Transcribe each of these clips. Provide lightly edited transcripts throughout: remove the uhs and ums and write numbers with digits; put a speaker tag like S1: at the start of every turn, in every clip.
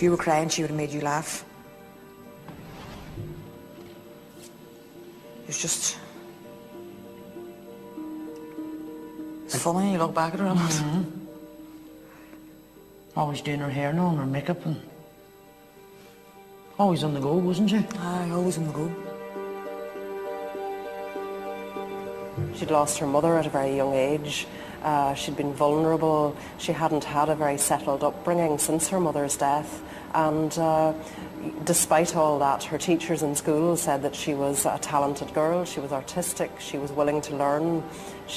S1: If you were crying, she would have made you laugh. It's just... It's funny when you look back at her.
S2: Always doing her hair now and her makeup and... Always on the go, wasn't she?
S1: Aye, always on the go.
S3: She'd lost her mother at a very young age. She'd been vulnerable. She hadn't had a very settled upbringing since her mother's death. And despite all that, her teachers in school said that she was a talented girl. She was artistic. She was willing to learn.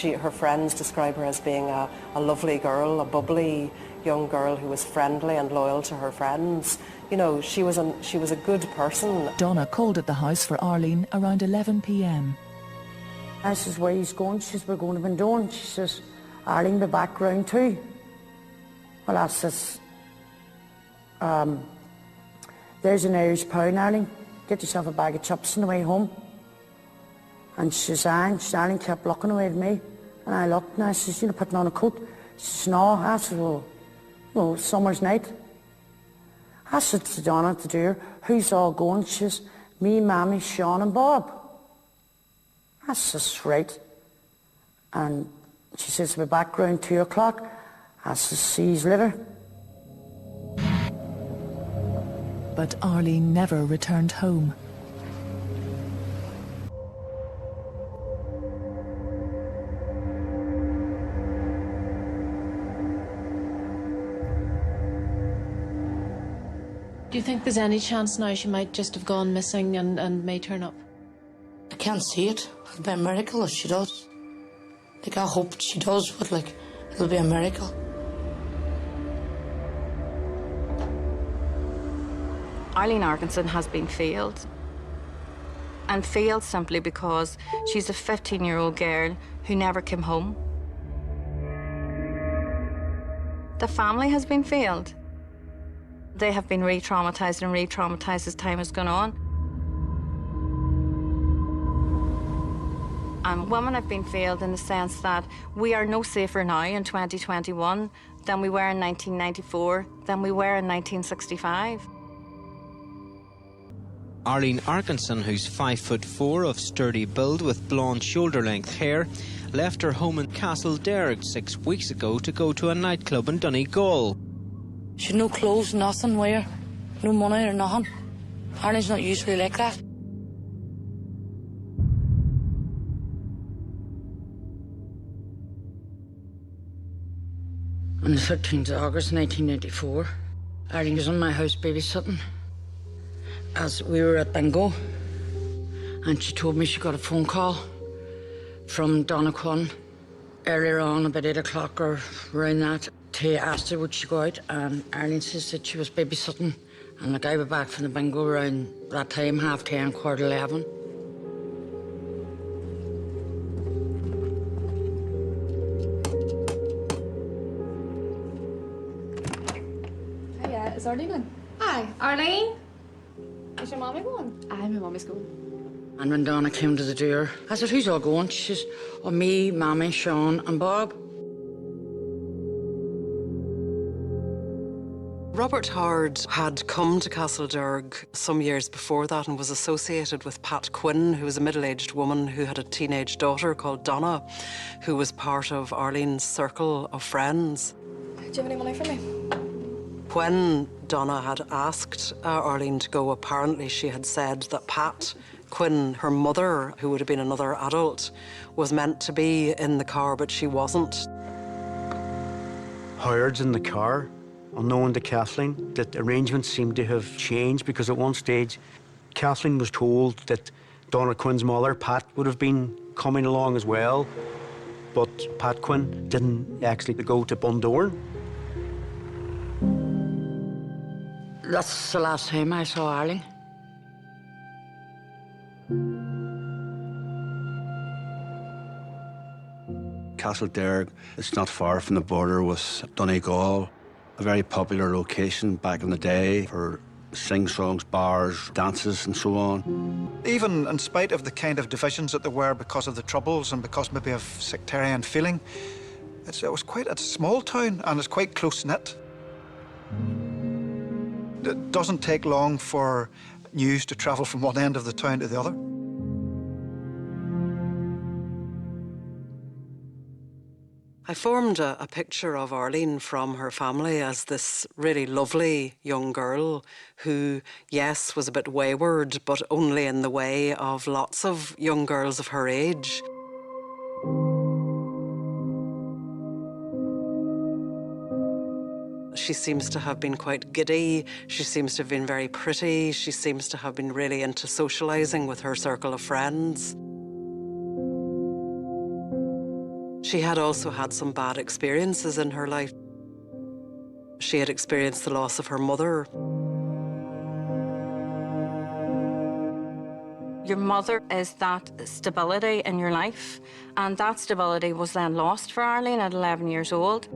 S3: Her friends describe her as being a lovely girl, a bubbly young girl who was friendly and loyal to her friends. You know, she was a good person.
S4: Donna called at the house for Arlene around 11 p.m.
S5: I says, where are you going? She says, we're going to Bundoran. She says, Arlene, be back round too. Well, I says, there's an Irish pound, Arlene. Get yourself a bag of chips on the way home. And she says, aye. And Arlene kept looking away at me. And I looked and I says, you know, putting on a coat. She says, no. I said, well, no, summer's night. I said to Donna, to do her, who's all going? She says, me, Mammy, Sean and Bob. I says, right. And she says, we'll be back around 2 o'clock. I says, see you later.
S4: But Arlene never returned home.
S6: Do you think there's any chance now she might just have gone missing and may turn up?
S7: I can't see it. It'll be a miracle if she does. Like, I hope she does, but, like, it'll be a miracle.
S8: Arlene Arkinson has been failed. And failed simply because she's a 15-year-old girl who never came home. The family has been failed. They have been re-traumatised and re-traumatised as time has gone on. And women have been failed in the sense that we are no safer now in 2021 than we were in 1994, than we were in 1965.
S9: Arlene Arkinson, who's 5'4" of sturdy build with blonde shoulder-length hair, left her home in Castlederg 6 weeks ago to go to a nightclub in Donegal.
S7: She had no clothes, nothing, wear, no money or nothing. Arlene's not usually like that. On the 13th of August 1994, Arlene was in my house babysitting as we were at bingo, and she told me she got a phone call from Donna Quinn earlier on, about 8 o'clock or around that, to ask her would she go out, and Arlene says that she was babysitting, and like I was back from the bingo around that time, 10:30, 11:15.
S10: Is Arlene in? Hi, Arlene. Is your mommy going? Aye, my mommy's going.
S7: And when Donna came to the door, I said, who's all going? She says, oh, me, Mammy, Sean and Bob.
S3: Robert Howard had come to Castlederg some years before that and was associated with Pat Quinn, who was a middle-aged woman who had a teenage daughter called Donna, who was part of Arlene's circle of friends.
S10: Do you have any money for me?
S3: When Donna had asked Arlene to go, apparently she had said that Pat Quinn, her mother, who would have been another adult, was meant to be in the car, but she wasn't.
S11: Howard's in the car, unknown to Kathleen, that arrangements seemed to have changed because at one stage Kathleen was told that Donna Quinn's mother, Pat, would have been coming along as well, but Pat Quinn didn't actually go to Bundoran.
S7: That's the last time I saw Arlene.
S12: Castlederg is not far from the border with Donegal, a very popular location back in the day for sing-songs, bars, dances and so on.
S13: Even in spite of the kind of divisions that there were because of the Troubles and because maybe of sectarian feeling, it was quite a small town and it's quite close-knit. it doesn't take long for news to travel from one end of the town to the other.
S3: I formed a picture of Arlene from her family as this really lovely young girl who, yes, was a bit wayward, but only in the way of lots of young girls of her age. She seems to have been quite giddy. She seems to have been very pretty. She seems to have been really into socialising with her circle of friends. She had also had some bad experiences in her life. She had experienced the loss of her mother.
S8: Your mother is that stability in your life, and that stability was then lost for Arlene at 11 years old.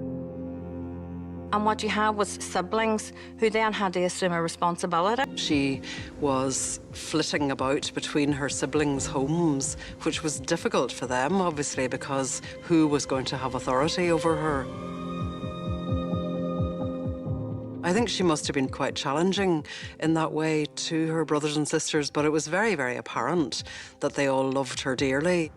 S8: And what you had was siblings who then had to assume a responsibility.
S3: She was flitting about between her siblings' homes, which was difficult for them, obviously, because who was going to have authority over her? I think she must have been quite challenging in that way to her brothers and sisters, but it was very, very apparent that they all loved her dearly.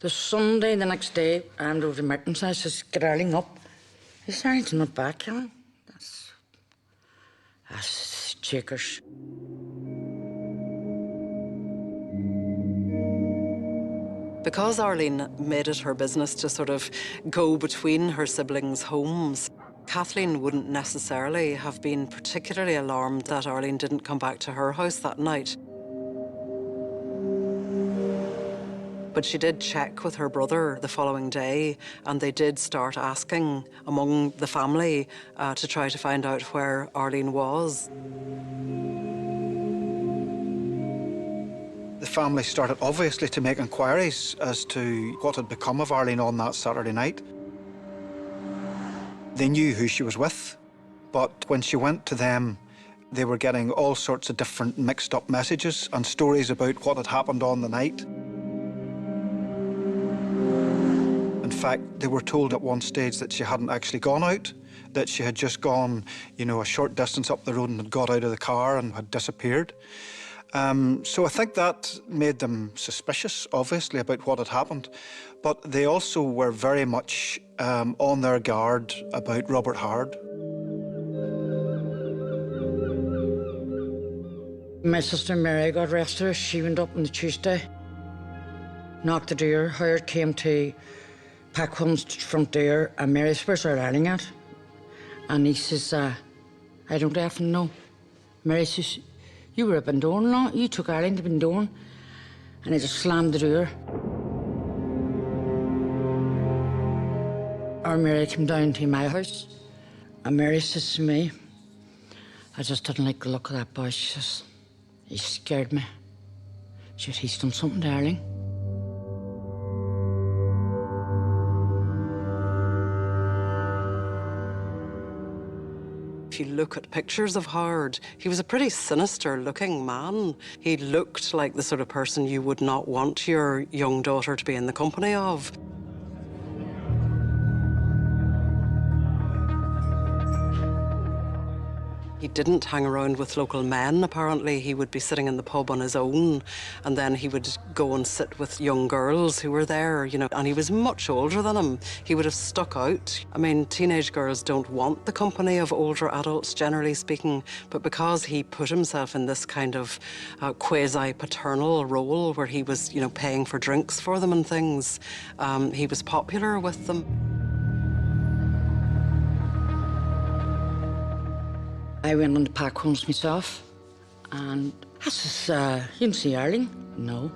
S7: The Sunday, the next day, I went over to Merton's. I says, get Arlene up. Is there anything not back, Helen? That's checkers.
S3: Because Arlene made it her business to sort of go between her siblings' homes, Kathleen wouldn't necessarily have been particularly alarmed that Arlene didn't come back to her house that night. But she did check with her brother the following day, and they did start asking among the family to try to find out where Arlene was.
S13: The family started obviously to make inquiries as to what had become of Arlene on that Saturday night. They knew who she was with, but when she went to them, they were getting all sorts of different mixed up messages and stories about what had happened on the night. In fact, they were told at one stage that she hadn't actually gone out, that she had just gone, you know, a short distance up the road and had got out of the car and had disappeared. So I think that made them suspicious, obviously, about what had happened. But they also were very much on their guard about Robert Howard.
S7: My sister Mary got arrested. She went up on the Tuesday, knocked the door. Howard came to pack home's front door, and Mary says, where's our Arlene at? And he says, I don't effing know. Mary says, you were at Bundoran, no? You took Arlene to Bundoran. And he just slammed the door. Our Mary came down to my house, and Mary says to me, I just didn't like the look of that boy. She says, he scared me. She said, he's done something to Arlene.
S3: If you look at pictures of Howard, he was a pretty sinister-looking man. He looked like the sort of person you would not want your young daughter to be in the company of. He didn't hang around with local men, apparently. He would be sitting in the pub on his own, and then he would go and sit with young girls who were there, you know, and he was much older than him. He would have stuck out. I mean, teenage girls don't want the company of older adults, generally speaking, but because he put himself in this kind of quasi-paternal role where he was, you know, paying for drinks for them and things, he was popular with them.
S7: I went on the pack homes myself, and I says, you didn't see Arlene? No.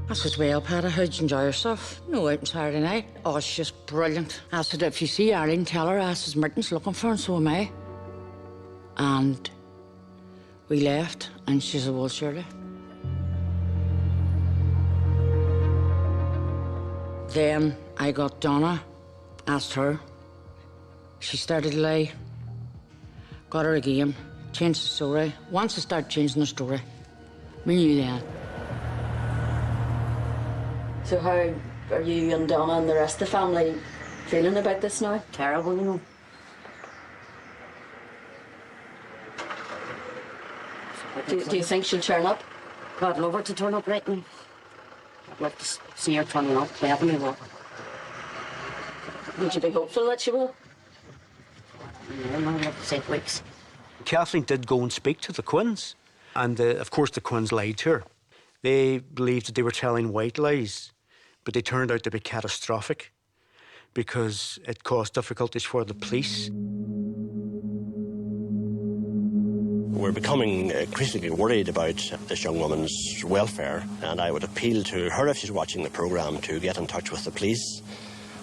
S7: I says, well, Patty, how'd you enjoy yourself? No, out on Saturday night. Oh, it's just brilliant. I said, if you see Arlene, tell her. I says, Merton's looking for her, and so am I. And we left, and she said, well, surely. Then I got Donna, asked her. She started to lie, got her again, changed the story. Once I started changing the story, We knew that.
S14: So how are you and Donna and the rest of the family feeling about this now? Terrible, you know. Do you think she'll turn up?
S5: I'd love her to turn up right now. I'd love to see her turning up, definitely will.
S14: Would you be hopeful that she will?
S5: Yeah, I'd love to say weeks.
S11: Kathleen did go and speak to the Quinns, and of course the Quinns lied to her. They believed that they were telling white lies, but they turned out to be catastrophic because it caused difficulties for the police.
S15: We're becoming increasingly worried about this young woman's welfare, and I would appeal to her, if she's watching the programme, to get in touch with the police,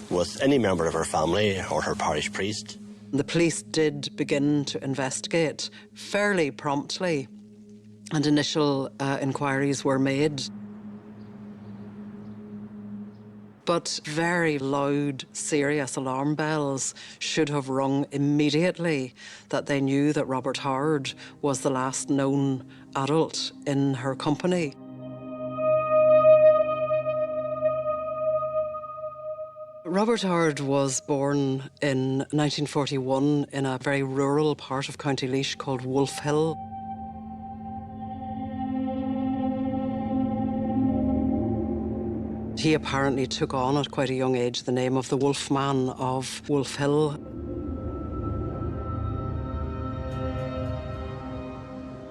S15: with any member of her family or her parish priest.
S3: The police did begin to investigate fairly promptly, and initial inquiries were made. But very loud, serious alarm bells should have rung immediately that they knew that Robert Howard was the last known adult in her company. Robert Howard was born in 1941 in a very rural part of County Laois called Wolf Hill. He apparently took on at quite a young age the name of the Wolfman of Wolf Hill.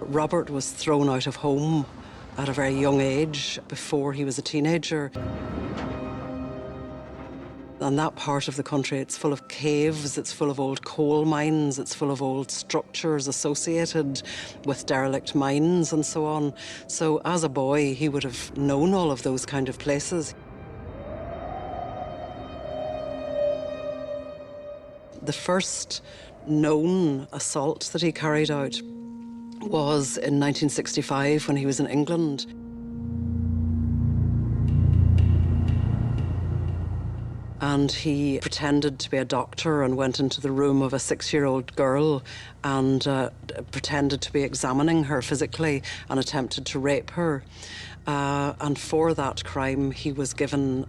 S3: Robert was thrown out of home at a very young age before he was a teenager. And that part of the country, it's full of caves, it's full of old coal mines, it's full of old structures associated with derelict mines and so on. So as a boy, he would have known all of those kind of places. The first known assault that he carried out was in 1965 when he was in England. And he pretended to be a doctor and went into the room of a 6-year-old girl and pretended to be examining her physically and attempted to rape her. And for that crime, he was given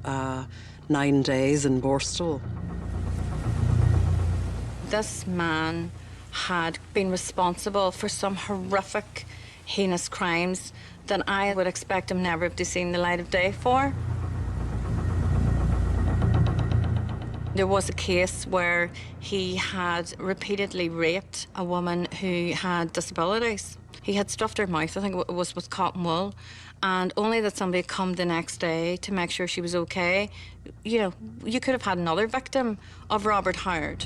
S3: 9 days in Borstal.
S8: This man had been responsible for some horrific, heinous crimes that I would expect him never to have seen the light of day for. There was a case where he had repeatedly raped a woman who had disabilities. He had stuffed her mouth, I think it was with cotton wool, and only that somebody had come the next day to make sure she was okay. You know, you could have had another victim of Robert Howard.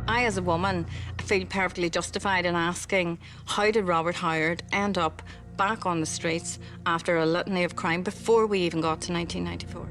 S8: I, as a woman, feel perfectly justified in asking, how did Robert Howard end up back on the streets after a litany of crime before we even got to 1994?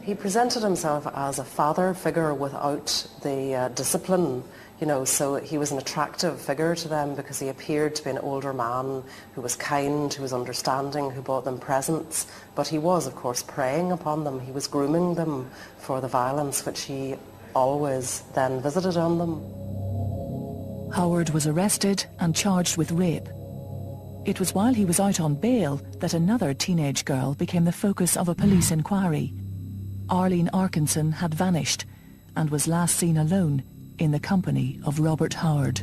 S3: He presented himself as a father figure without the discipline, you know, so he was an attractive figure to them because he appeared to be an older man who was kind, who was understanding, who bought them presents. But he was, of course, preying upon them. He was grooming them for the violence which he always then visited on them.
S4: Howard was arrested and charged with rape. It was while he was out on bail that another teenage girl became the focus of a police inquiry. Arlene Arkinson had vanished and was last seen alone in the company of Robert Howard.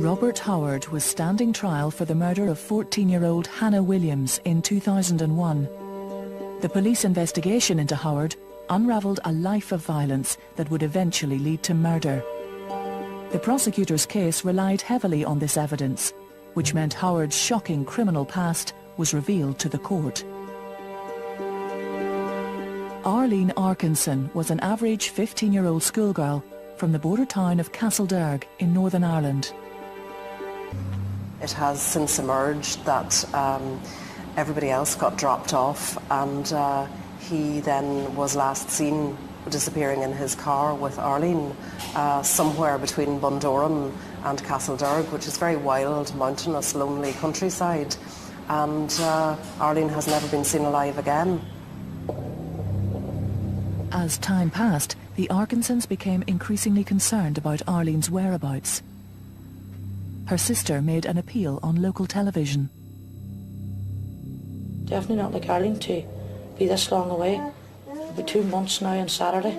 S4: Robert Howard was standing trial for the murder of 14-year-old Hannah Williams in 2001. The police investigation into Howard unravelled a life of violence that would eventually lead to murder. The prosecutor's case relied heavily on this evidence, which meant Howard's shocking criminal past was revealed to the court. Arlene Arkinson was an average 15-year-old schoolgirl from the border town of Castlederg in Northern Ireland.
S3: It has since emerged that everybody else got dropped off, and he then was last seen disappearing in his car with Arlene somewhere between Bundoran and Castlederg, which is very wild, mountainous, lonely countryside. And Arlene has never been seen alive again.
S4: As time passed, the Arkinsons became increasingly concerned about Arlene's whereabouts. Her sister made an appeal on local television.
S2: Definitely not like Arlene to be this long away. It'll be 2 months now on Saturday.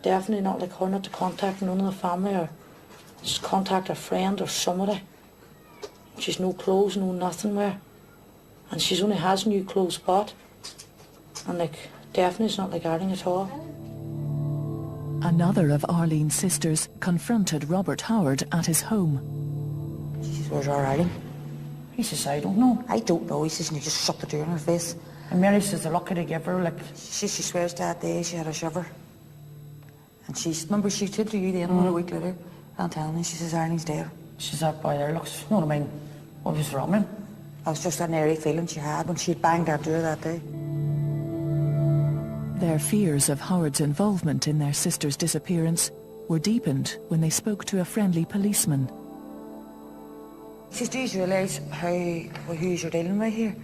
S2: Definitely not like her not to contact none of the family or just contact a friend or somebody. She's no clothes, no nothing wear. And she's only has new clothes bought. And like, definitely it's not like Arlene at all.
S4: Another of Arlene's sisters confronted Robert Howard at his home.
S1: She says, where's our Arlene?
S5: He says, I don't know.
S1: I don't know. He says, and he just shut the door in her face.
S5: And Mary says they're lucky to give her, like...
S1: She swears that day she had a shiver. And remember, she told you then, a week later, and telling me, she says, Arlene's dead.
S5: She's that boy there, looks, you know what I mean? What was wrong with him?
S1: It was just an airy feeling she had when she banged that door that day.
S4: Their fears of Howard's involvement in their sister's disappearance were deepened when they spoke to a friendly policeman.
S1: He says, do you realise who you're dealing with here?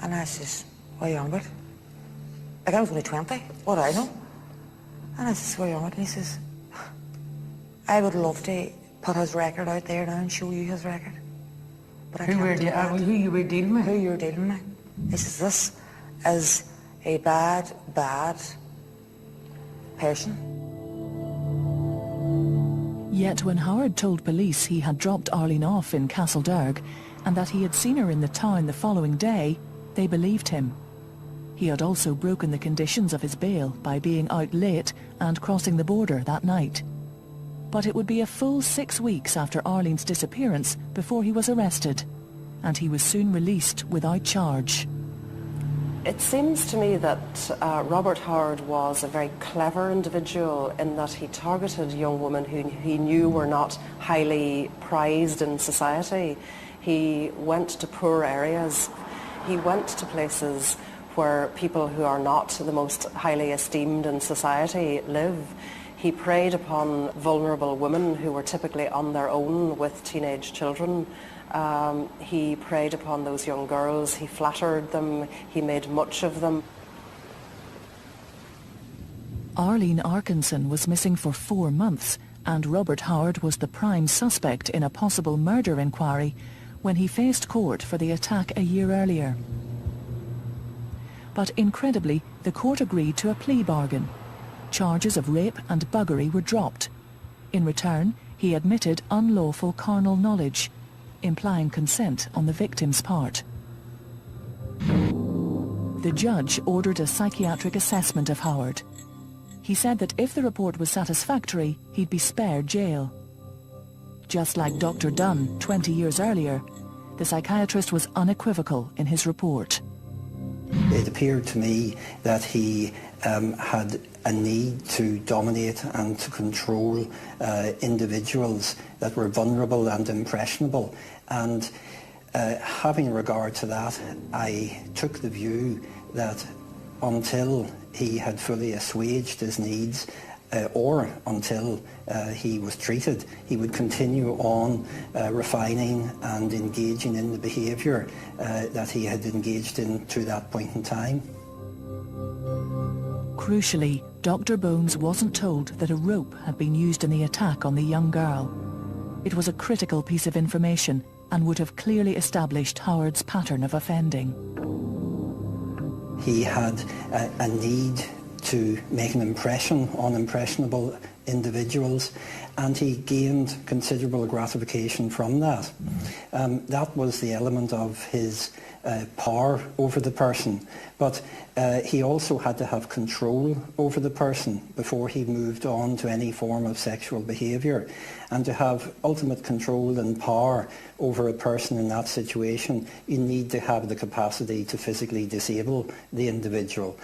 S1: And I says, what are you on about? Like, I was only 20, what do I know? And I says, what are you on about? And he says, I would love to put his record out there now and show you his record. But I can't do that.
S5: Who you were dealing with?
S1: Who you're dealing with. He says, this is a bad, bad person.
S4: Yet when Howard told police he had dropped Arlene off in Castlederg and that he had seen her in the town the following day, they believed him. He had also broken the conditions of his bail by being out late and crossing the border that night. But it would be a full 6 weeks after Arlene's disappearance before he was arrested, and he was soon released without charge.
S3: It seems to me that Robert Howard was a very clever individual in that he targeted young women who he knew were not highly prized in society. He went to poor areas. He went to places where people who are not the most highly esteemed in society live. He preyed upon vulnerable women who were typically on their own with teenage children. He preyed upon those young girls, he flattered them, he made much of them.
S4: Arlene Arkinson was missing for 4 months, and Robert Howard was the prime suspect in a possible murder inquiry when he faced court for the attack a year earlier. But incredibly, the court agreed to a plea bargain. Charges of rape and buggery were dropped. In return, he admitted unlawful carnal knowledge, implying consent on the victim's part. The judge ordered a psychiatric assessment of Howard. He said that if the report was satisfactory, he'd be spared jail. Just like Dr. Dunn 20 years earlier, the psychiatrist was unequivocal in his report.
S16: It appeared to me that he had a need to dominate and to control individuals that were vulnerable and impressionable. And having regard to that, I took the view that until he had fully assuaged his needs or until he was treated, he would continue on refining and engaging in the behaviour that he had engaged in to that point in time.
S4: Crucially, Dr. Bones wasn't told that a rope had been used in the attack on the young girl. It was a critical piece of information and would have clearly established Howard's pattern of offending.
S16: He had a need to make an impression on impressionable individuals, and he gained considerable gratification from that. That was the element of his power over the person, but he also had to have control over the person before he moved on to any form of sexual behaviour. And to have ultimate control and power over a person in that situation, you need to have the capacity to physically disable the individual.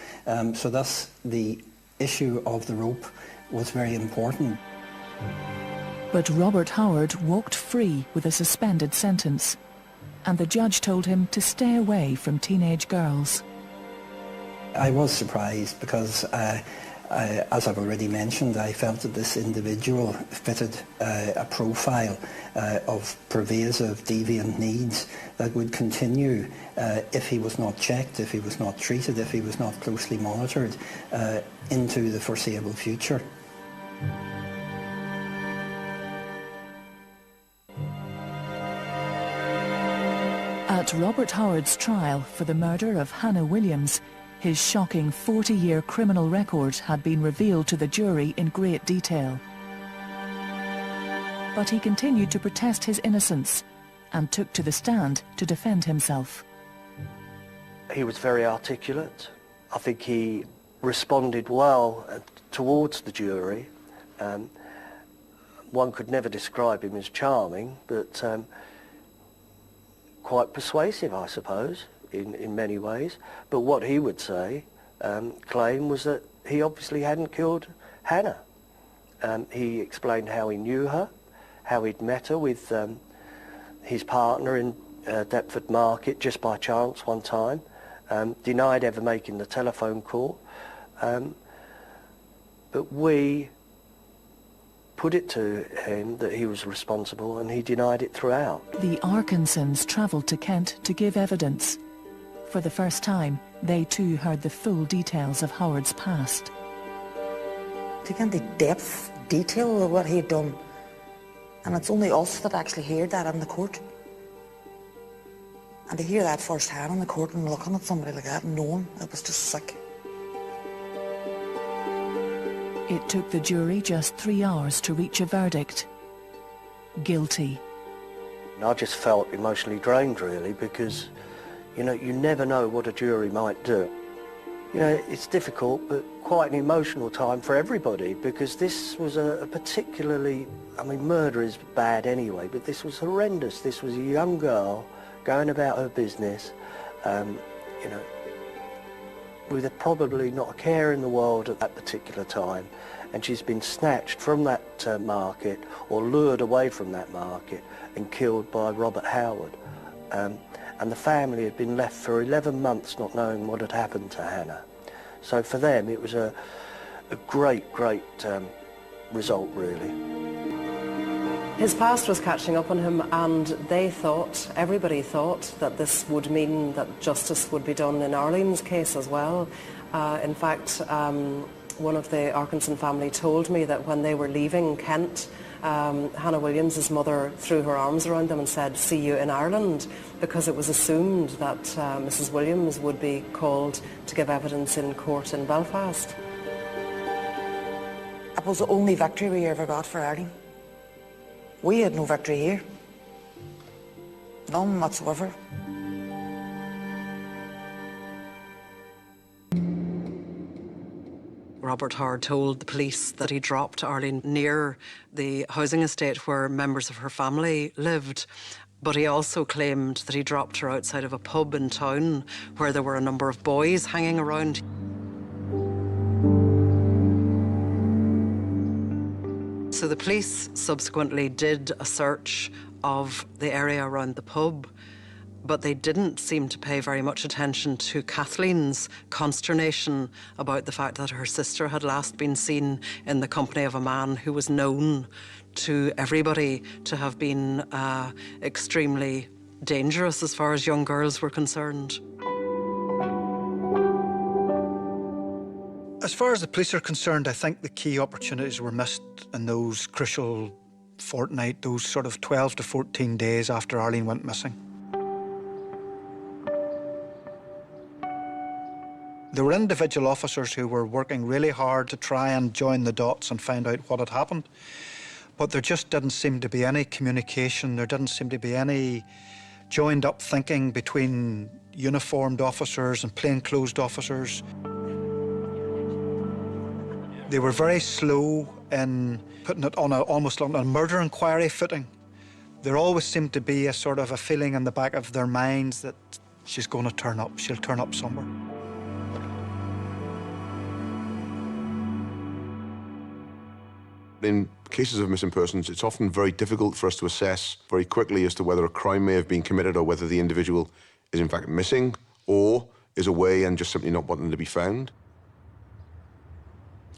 S16: So thus the issue of the rope was very important.
S4: But Robert Howard walked free with a suspended sentence, and the judge told him to stay away from teenage girls.
S16: I was surprised because As I've already mentioned, I felt that this individual fitted a profile of pervasive deviant needs that would continue if he was not checked, if he was not treated, if he was not closely monitored into the foreseeable future.
S4: At Robert Howard's trial for the murder of Hannah Williams, his shocking 40-year criminal record had been revealed to the jury in great detail. But he continued to protest his innocence and took to the stand to defend himself.
S17: He was very articulate. I think he responded well towards the jury. One could never describe him as charming, but quite persuasive, I suppose, in many ways. But what he would say, claim, was that he obviously hadn't killed Hannah. He explained how he knew her, how he'd met her with his partner in Deptford Market just by chance one time, denied ever making the telephone call. But we put it to him that he was responsible, and he denied it throughout.
S4: The Arkinsons travelled to Kent to give evidence. For the first time, they too heard the full details of Howard's past.
S1: To get the depth, detail of what he had done, and it's only us that actually heard that in the court. And to hear that firsthand in the court and looking at somebody like that and knowing, it was just sick.
S4: It took the jury just 3 hours to reach a verdict. Guilty.
S17: I just felt emotionally drained, really, because, you know, you never know what a jury might do. You know, it's difficult, but quite an emotional time for everybody, because this was a particularly, I mean, murder is bad anyway, but this was horrendous. This was a young girl going about her business, you know, with probably not a care in the world at that particular time, and she's been snatched from that market, or lured away from that market and killed by Robert Howard. And the family had been left for 11 months not knowing what had happened to Hannah. So for them it was a great result, really.
S3: His past was catching up on him, and they thought, everybody thought, that this would mean that justice would be done in Arlene's case as well. In fact, one of the Arkinson family told me that when they were leaving Kent, Hannah Williams' mother threw her arms around them and said, "See you in Ireland," because it was assumed that Mrs. Williams would be called to give evidence in court in Belfast.
S1: It was the only victory we ever got for Arlene. We had no victory here. None whatsoever.
S3: Robert Howard told the police that he dropped Arlene near the housing estate where members of her family lived, but he also claimed that he dropped her outside of a pub in town where there were a number of boys hanging around. So the police subsequently did a search of the area around the pub, but they didn't seem to pay very much attention to Kathleen's consternation about the fact that her sister had last been seen in the company of a man who was known to everybody to have been extremely dangerous as far as young girls were concerned.
S13: As far as the police are concerned, I think the key opportunities were missed in those crucial fortnight, those sort of 12 to 14 days after Arlene went missing. There were individual officers who were working really hard to try and join the dots and find out what had happened. But there just didn't seem to be any communication, there didn't seem to be any joined up thinking between uniformed officers and plainclothes officers. They were very slow in putting it on almost on a murder inquiry footing. There always seemed to be a sort of a feeling in the back of their minds that she's going to turn up, she'll turn up somewhere.
S18: In cases of missing persons, it's often very difficult for us to assess very quickly as to whether a crime may have been committed or whether the individual is in fact missing or is away and just simply not wanting to be found.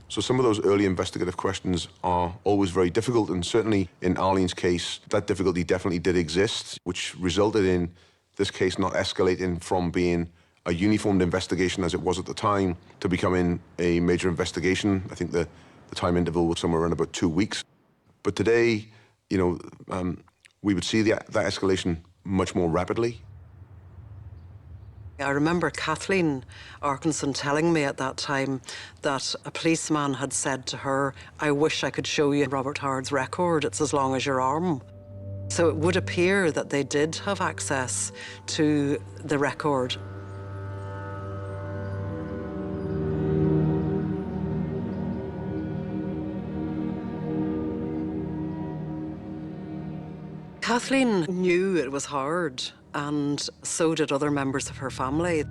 S18: So some of those early investigative questions are always very difficult, and certainly in Arlene's case, that difficulty definitely did exist, which resulted in this case not escalating from being a uniformed investigation as it was at the time to becoming a major investigation. I think the time interval was somewhere around about 2 weeks. But today, you know, we would see that escalation much more rapidly.
S3: I remember Arlene Arkinson telling me at that time that a policeman had said to her, "I wish I could show you Robert Howard's record, it's as long as your arm." So it would appear that they did have access to the record. Kathleen knew it was hard, and so did other members of her family.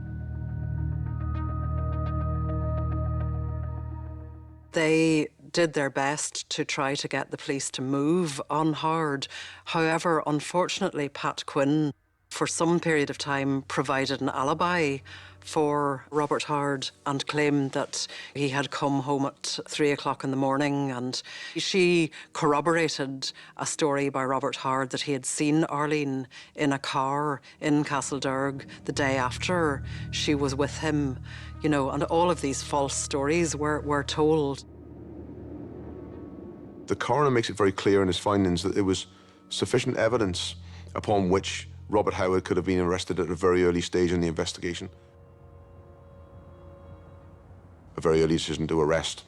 S3: They did their best to try to get the police to move on Howard. However, unfortunately, Pat Quinn, for some period of time, provided an alibi for Robert Howard and claimed that he had come home at 3 o'clock in the morning, and she corroborated a story by Robert Howard that he had seen Arlene in a car in Castlederg the day after she was with him, you know, and all of these false stories were told.
S18: The coroner makes it very clear in his findings that there was sufficient evidence upon which Robert Howard could have been arrested at a very early stage in the investigation. A very early decision to arrest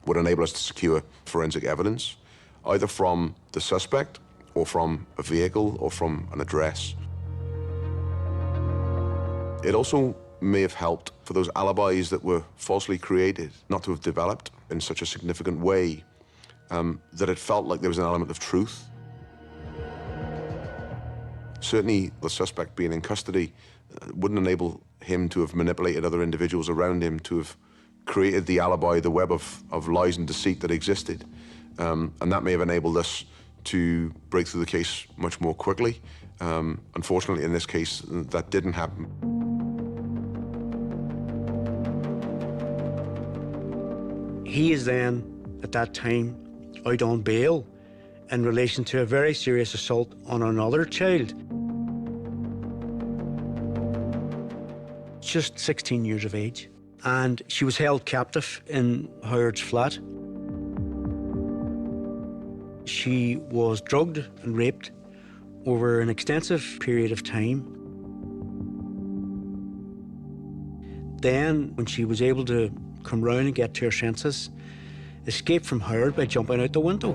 S18: would enable us to secure forensic evidence, either from the suspect or from a vehicle or from an address. It also may have helped for those alibis that were falsely created not to have developed in such a significant way that it felt like there was an element of truth. Certainly, the suspect being in custody wouldn't enable him to have manipulated other individuals around him to have created the alibi, the web of lies and deceit that existed. And that may have enabled us to break through the case much more quickly. Unfortunately, in this case, that didn't happen.
S11: He is then, at that time, out on bail in relation to a very serious assault on another child. Just 16 years of age. And she was held captive in Howard's flat. She was drugged and raped over an extensive period of time. Then, when she was able to come round and get to her senses, escaped from Howard by jumping out the window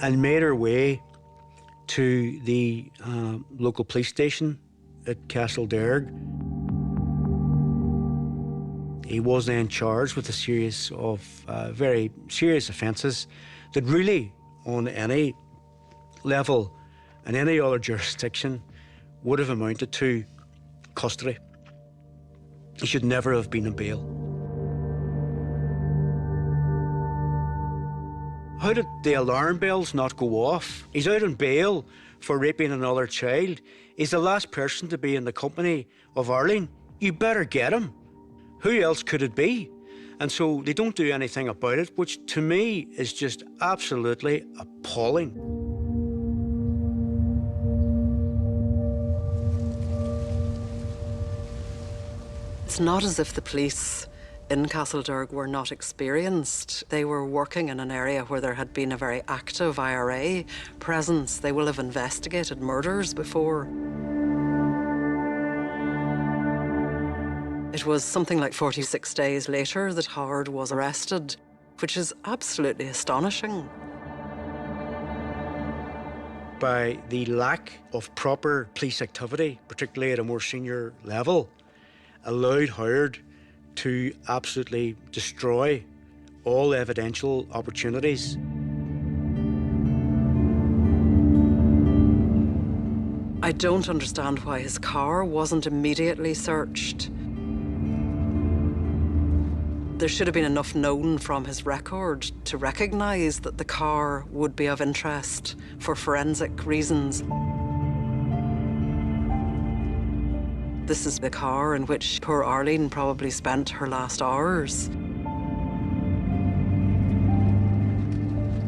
S11: and made her way to the local police station at Castlederg. He was then charged with a series of very serious offences that really, on any level and any other jurisdiction, would have amounted to custody. He should never have been on bail. How did the alarm bells not go off? He's out on bail for raping another child. He's the last person to be in the company of Arlene. You better get him. Who else could it be? And so they don't do anything about it, which to me is just absolutely appalling.
S3: It's not as if the police in Castlederg were not experienced. They were working in an area where there had been a very active IRA presence. They will have investigated murders before. It was something like 46 days later that Howard was arrested, which is absolutely astonishing.
S11: By the lack of proper police activity, particularly at a more senior level, allowed Howard to absolutely destroy all evidential opportunities.
S3: I don't understand why his car wasn't immediately searched. There should have been enough known from his record to recognise that the car would be of interest for forensic reasons. This is the car in which poor Arlene probably spent her last hours.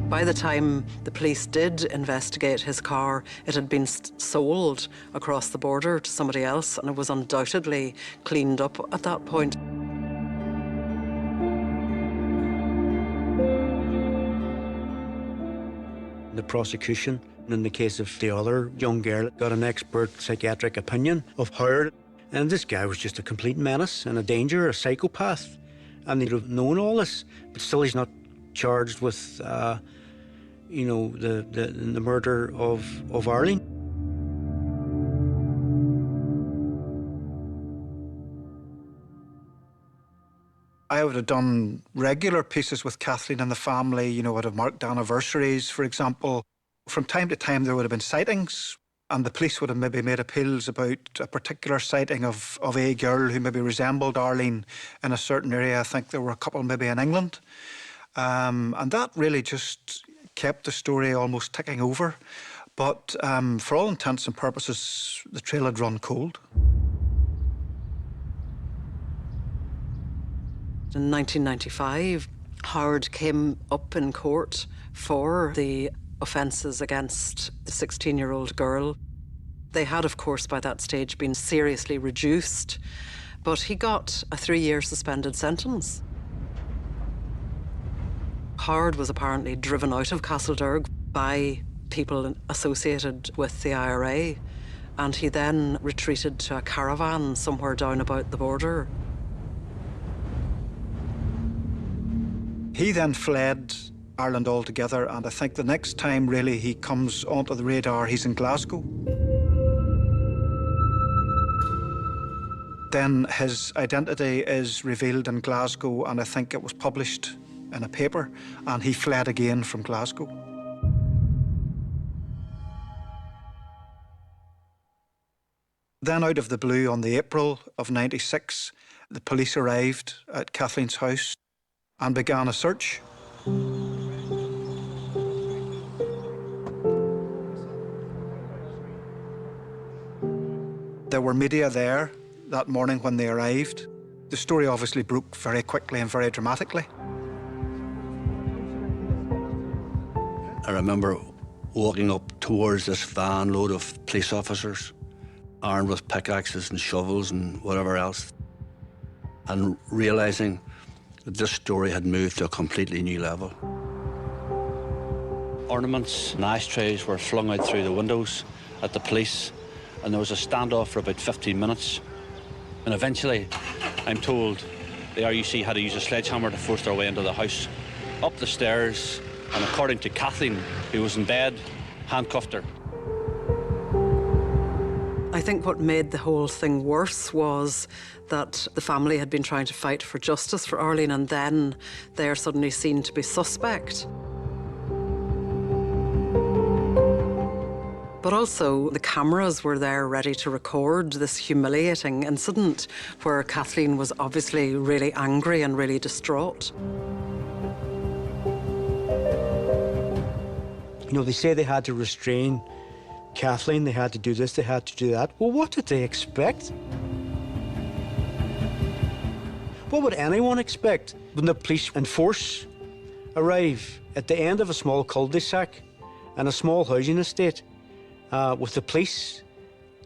S3: By the time the police did investigate his car, it had been sold across the border to somebody else, and it was undoubtedly cleaned up at that point.
S11: The prosecution, in the case of the other young girl, got an expert psychiatric opinion of Howard. And this guy was just a complete menace and a danger, a psychopath. And they'd have known all this, but still he's not charged with, you know, the murder of Arlene.
S13: I would have done regular pieces with Kathleen and the family. You know, I'd have marked anniversaries, for example. From time to time, there would have been sightings, and the police would have maybe made appeals about a particular sighting of a girl who maybe resembled Arlene in a certain area. I think there were a couple maybe in England. And that really just kept the story almost ticking over. But for all intents and purposes, the trail had run cold.
S3: In 1995, Howard came up in court for the offences against the 16-year-old girl. They had, of course, by that stage been seriously reduced, but he got a 3-year suspended sentence. Howard was apparently driven out of Castlederg by people associated with the IRA, and he then retreated to a caravan somewhere down about the border.
S13: He then fled Ireland altogether, and I think the next time really he comes onto the radar, he's in Glasgow. Then his identity is revealed in Glasgow, and I think it was published in a paper, and he fled again from Glasgow. Then out of the blue, on the April of '96, the police arrived at Kathleen's house and began a search. There were media there that morning when they arrived. The story obviously broke very quickly and very dramatically.
S12: I remember walking up towards this van load of police officers, armed with pickaxes and shovels and whatever else, and realising that this story had moved to a completely new level. Ornaments and ashtrays were flung out through the windows at the police, and there was a standoff for about 15 minutes. And eventually, I'm told the RUC had to use a sledgehammer to force their way into the house, up the stairs, and according to Kathleen, who was in bed, handcuffed her.
S3: I think what made the whole thing worse was that the family had been trying to fight for justice for Arlene, and then they're suddenly seen to be suspect. But also, the cameras were there ready to record this humiliating incident where Kathleen was obviously really angry and really distraught.
S11: You know, they say they had to restrain Kathleen, they had to do this, they had to do that. Well, what did they expect? What would anyone expect when the police and force arrive at the end of a small cul-de-sac and a small housing estate with the police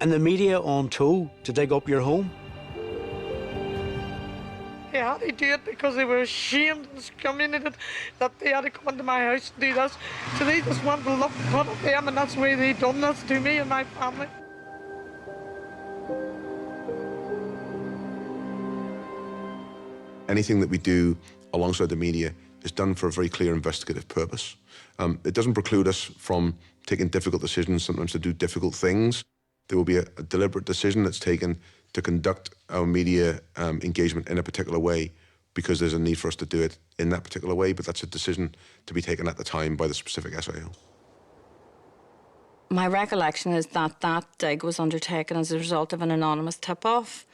S11: and the media on tow to dig up your home?
S19: They had to do it because they were ashamed and discriminated that they had to come into my house and do this. So they just wanted to look put at them, and that's the way they done this to me and my family.
S18: Anything that we do alongside the media is done for a very clear investigative purpose. It doesn't preclude us from taking difficult decisions, sometimes to do difficult things. There will be a deliberate decision that's taken to conduct our media engagement in a particular way because there's a need for us to do it in that particular way, but that's a decision to be taken at the time by the specific SIO.
S8: My recollection is that dig was undertaken as a result of an anonymous tip-off.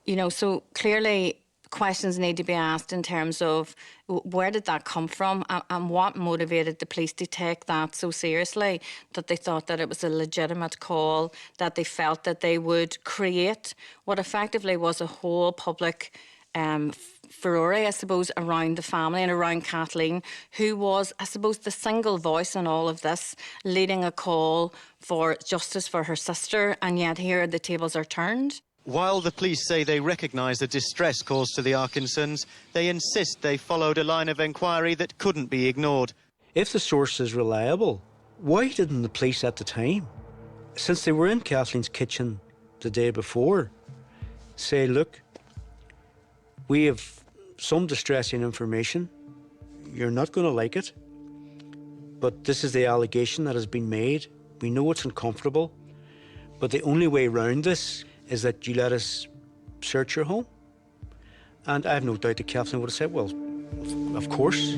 S8: You know, so clearly questions need to be asked in terms of where did that come from and what motivated the police to take that so seriously that they thought that it was a legitimate call, that they felt that they would create what effectively was a whole public furore, I suppose, around the family and around Kathleen, who was, I suppose, the single voice in all of this, leading a call for justice for her sister, and yet here the tables are turned.
S20: While the police say they recognise the distress caused to the Arkinsons, they insist they followed a line of inquiry that couldn't be ignored.
S11: If the source is reliable, why didn't the police at the time, since they were in Kathleen's kitchen the day before, say, look, we have some distressing information, you're not going to like it, but this is the allegation that has been made, we know it's uncomfortable, but the only way round this is that you let us search your home? And I have no doubt that Kathleen would have said, well, of course.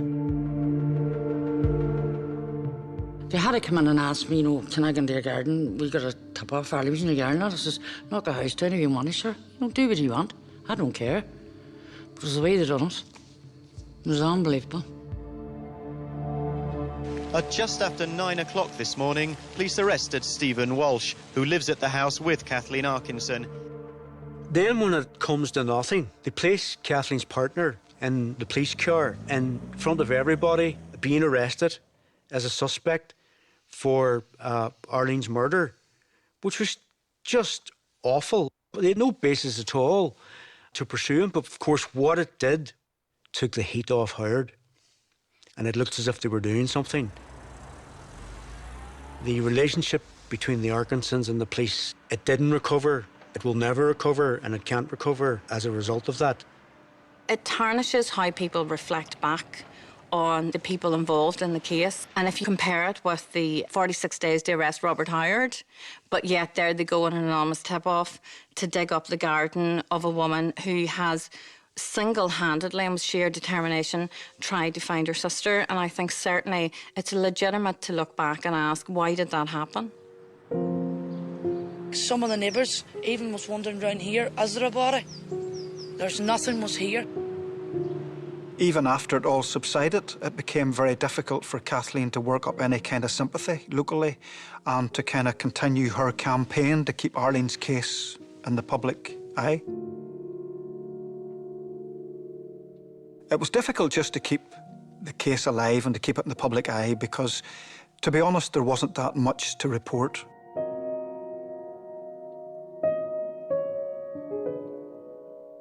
S7: They had to come in and ask me, you know, can I go into your garden? We got a tip off Arlie was in the garden. I says, knock the house down if you want it, sir. You know, do what you want. I don't care. But it was the way they done it. It was unbelievable.
S20: At just after 9 o'clock this morning, police arrested Stephen Walsh, who lives at the house with Kathleen Arkinson.
S11: Then when it comes to nothing, they place Kathleen's partner in the police car in front of everybody, being arrested as a suspect for Arlene's murder, which was just awful. They had no basis at all to pursue him, but of course what it did took the heat off Howard, and it looked as if they were doing something. The relationship between the Arkinsons and the police, it didn't recover, it will never recover, and it can't recover as a result of that.
S8: It tarnishes how people reflect back on the people involved in the case. And if you compare it with the 46 days to arrest Robert Howard, but yet there they go on an anonymous tip-off to dig up the garden of a woman who has single-handedly and with sheer determination tried to find her sister. And I think certainly it's legitimate to look back and ask, why did that happen?
S2: Some of the neighbours even was wondering round here, is there a body? There's nothing was here.
S13: Even after it all subsided, it became very difficult for Kathleen to work up any kind of sympathy locally and to kind of continue her campaign to keep Arlene's case in the public eye. It was difficult just to keep the case alive and to keep it in the public eye because, to be honest, there wasn't that much to report.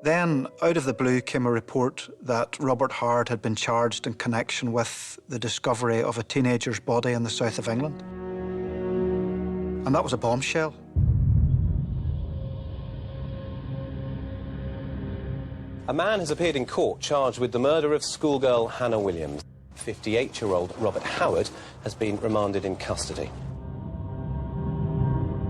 S13: Then, out of the blue, came a report that Robert Howard had been charged in connection with the discovery of a teenager's body in the south of England. And that was a bombshell.
S21: A man has appeared in court charged with the murder of schoolgirl Hannah Williams. 58-year-old Robert Howard has been remanded in custody.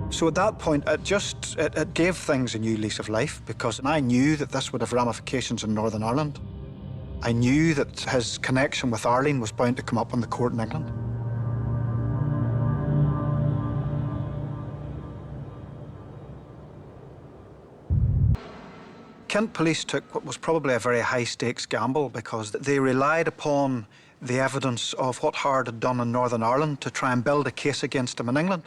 S13: So at that point, it gave things a new lease of life because I knew that this would have ramifications in Northern Ireland. I knew that his connection with Arlene was bound to come up in the court in England. Kent Police took what was probably a very high-stakes gamble because they relied upon the evidence of what Howard had done in Northern Ireland to try and build a case against him in England,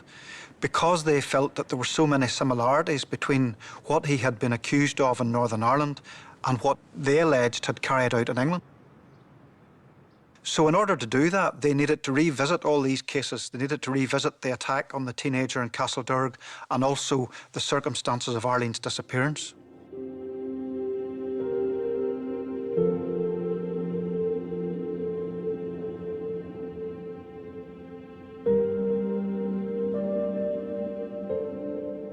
S13: because they felt that there were so many similarities between what he had been accused of in Northern Ireland and what they alleged had carried out in England. So in order to do that, they needed to revisit all these cases. They needed to revisit the attack on the teenager in Castlederg and also the circumstances of Arlene's disappearance.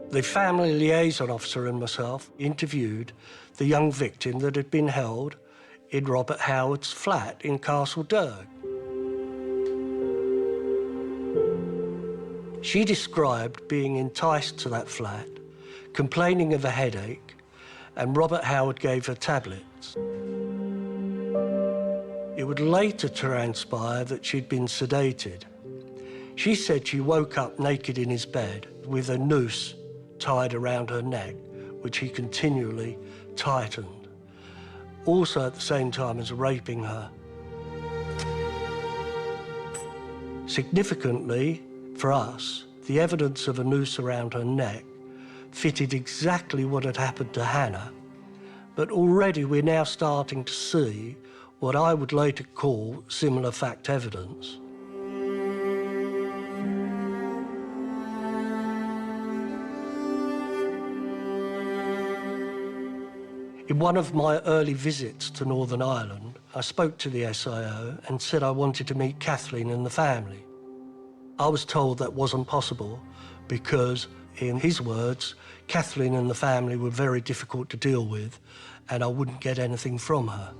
S22: The family liaison officer and myself interviewed the young victim that had been held in Robert Howard's flat in Castlederg. She described being enticed to that flat, complaining of a headache, and Robert Howard gave her tablets. It would later transpire that she'd been sedated. She said she woke up naked in his bed with a noose tied around her neck, which he continually tightened. also at the same time as raping her. Significantly, for us, the evidence of a noose around her neck fitted exactly what had happened to Hannah, but already we're now starting to see what I would later call similar fact evidence. In one of my early visits to Northern Ireland, I spoke to the SIO and said I wanted to meet Kathleen and the family. I was told that wasn't possible because, in his words, Kathleen and the family were very difficult to deal with and I wouldn't get anything from her.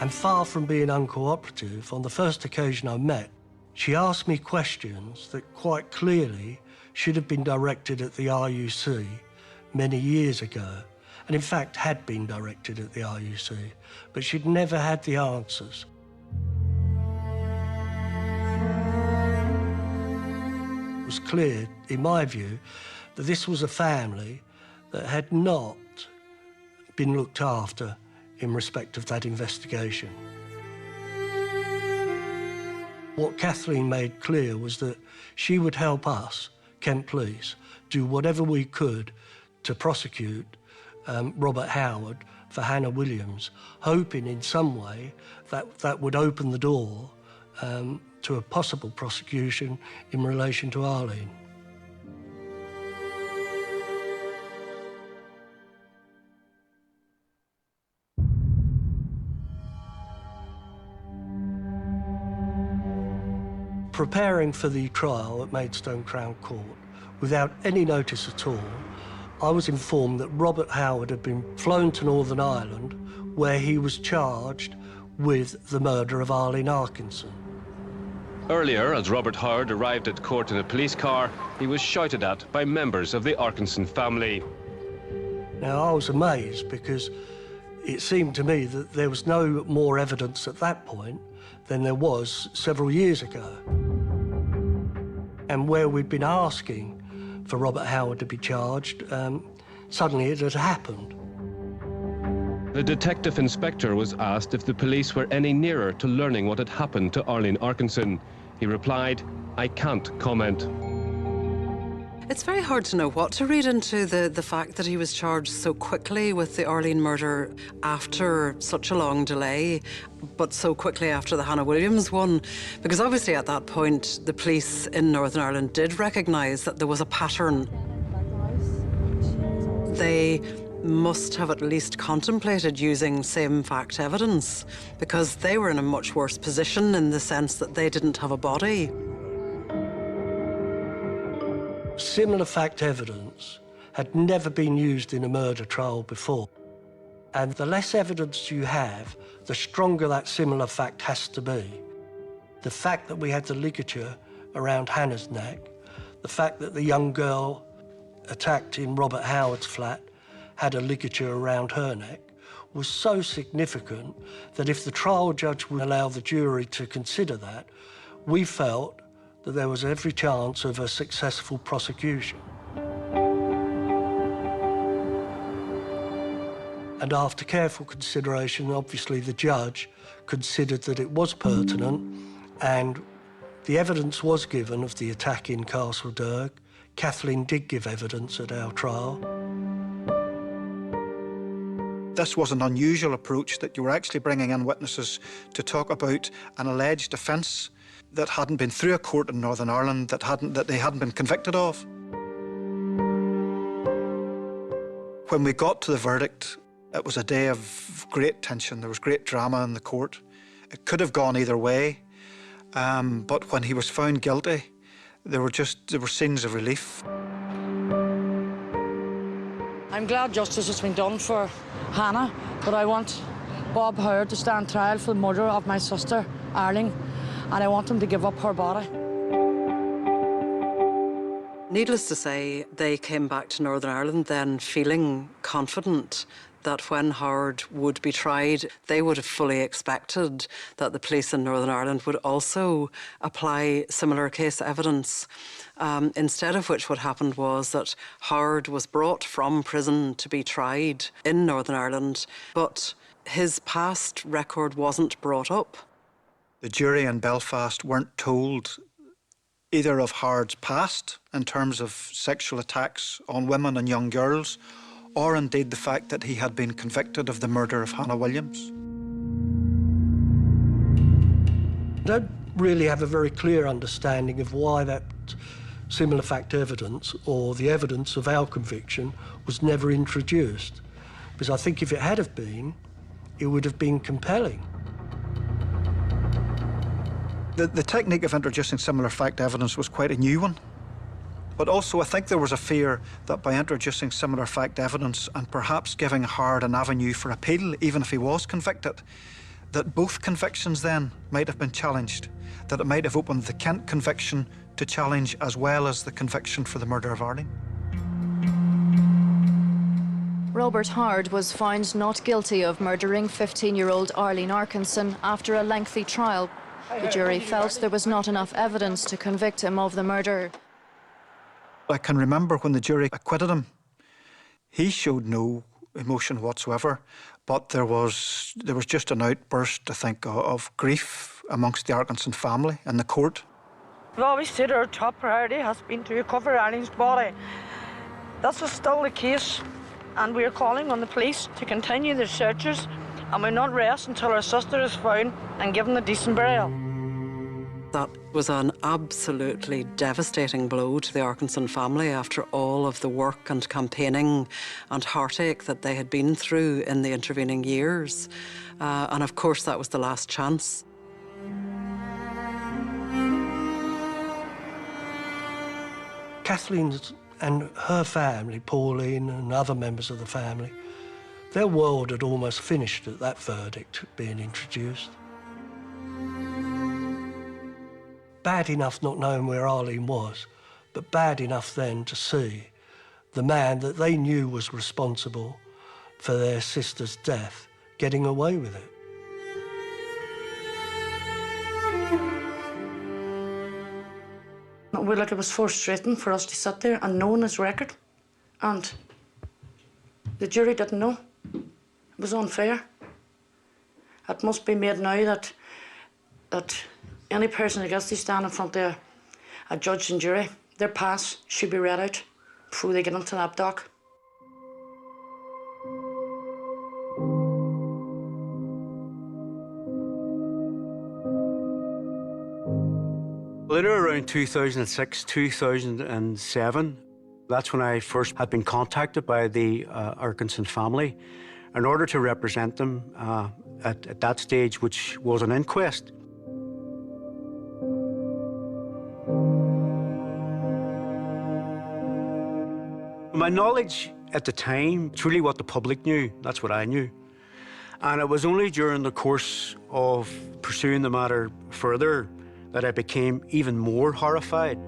S22: And far from being uncooperative, on the first occasion I met, she asked me questions that quite clearly should have been directed at the RUC many years ago, and in fact had been directed at the RUC, but she'd never had the answers. It was clear, in my view, that this was a family that had not been looked after in respect of that investigation. What Kathleen made clear was that she would help us, Kent Police, do whatever we could to prosecute Robert Howard for Hannah Williams, hoping in some way that that would open the door to a possible prosecution in relation to Arlene. Preparing for the trial at Maidstone Crown Court, without any notice at all, I was informed that Robert Howard had been flown to Northern Ireland, where he was charged with the murder of Arlene Arkinson.
S6: Earlier, as Robert Howard arrived at court in a police car, he was shouted at by members of the Arkinson family.
S22: Now, I was amazed because it seemed to me that there was no more evidence at that point than there was several years ago. And where we'd been asking for Robert Howard to be charged, suddenly it had happened.
S6: The detective inspector was asked if the police were any nearer to learning what had happened to Arlene Arkinson. He replied, "I can't comment."
S3: It's very hard to know what to read into the fact that he was charged so quickly with the Arlene murder after such a long delay, but so quickly after the Hannah Williams one. Because obviously at that point, the police in Northern Ireland did recognise that there was a pattern. They must have at least contemplated using same fact evidence, because they were in a much worse position in the sense that they didn't have a body.
S22: Similar fact evidence had never been used in a murder trial before. And the less evidence you have, the stronger that similar fact has to be. The fact that we had the ligature around Hannah's neck, the fact that the young girl attacked in Robert Howard's flat had a ligature around her neck, was so significant that if the trial judge would allow the jury to consider that, we felt that there was every chance of a successful prosecution. And after careful consideration, obviously the judge considered that it was pertinent, and the evidence was given of the attack in Castlederg. Kathleen did give evidence at our trial.
S13: This was an unusual approach, that you were actually bringing in witnesses to talk about an alleged offence that hadn't been through a court in Northern Ireland, that they hadn't been convicted of. When we got to the verdict, it was a day of great tension. There was great drama in the court. It could have gone either way, but when he was found guilty, there were scenes of relief.
S2: I'm glad justice has been done for Hannah, but I want Bob Howard to stand trial for the murder of my sister, Arlene, and I want him to give up her body.
S3: Needless to say, they came back to Northern Ireland then feeling confident that when Howard would be tried, they would have fully expected that the police in Northern Ireland would also apply similar case evidence. Instead of which, what happened was that Howard was brought from prison to be tried in Northern Ireland, but his past record wasn't brought up.
S13: The jury in Belfast weren't told either of Howard's past in terms of sexual attacks on women and young girls, or indeed the fact that he had been convicted of the murder of Hannah Williams.
S22: I don't really have a very clear understanding of why that similar fact evidence or the evidence of our conviction was never introduced, because I think if it had have been, it would have been compelling.
S13: The technique of introducing similar fact evidence was quite a new one. But also I think there was a fear that by introducing similar fact evidence and perhaps giving Howard an avenue for appeal, even if he was convicted, that both convictions then might have been challenged, that it might have opened the Kent conviction to challenge as well as the conviction for the murder of Arlene.
S9: Robert Howard was found not guilty of murdering 15-year-old Arlene Arkinson after a lengthy trial. The jury felt there was not enough evidence to convict him of the murder.
S13: I can remember when the jury acquitted him, he showed no emotion whatsoever, but there was just an outburst, I think, of grief amongst the Arkinson family in the court.
S19: We've always said our top priority has been to recover Arlene's body. That's still the case, and we are calling on the police to continue their searches, and we'll not rest until our sister is found and given a decent burial.
S3: That was an absolutely devastating blow to the Arkinson family after all of the work and campaigning and heartache that they had been through in the intervening years. And of course, that was the last chance.
S22: Kathleen and her family, Pauline and other members of the family, their world had almost finished at that verdict being introduced. Bad enough not knowing where Arlene was, but bad enough then to see the man that they knew was responsible for their sister's death getting away with it.
S2: Well, like, it was frustrating for us to sit there and know his record, and the jury didn't know. It was unfair. It must be made now that any person that gets to stand in front of a judge and jury, their past should be read out before they get into that dock.
S11: Later around 2006, 2007, that's when I first had been contacted by the Arkinson family in order to represent them at that stage, which was an inquest. My knowledge at the time, truly what the public knew, that's what I knew. And it was only during the course of pursuing the matter further that I became even more horrified.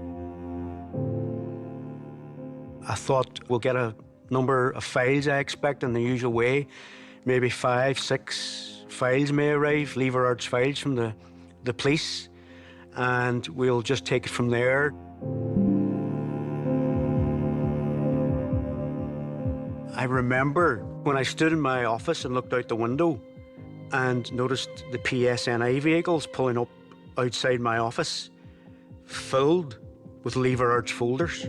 S11: I thought we'll get a number of files I expect in the usual way. Maybe 5, 6 files may arrive, lever arch files from the police, and we'll just take it from there. I remember when I stood in my office and looked out the window and noticed the PSNI vehicles pulling up outside my office, filled with lever arch folders.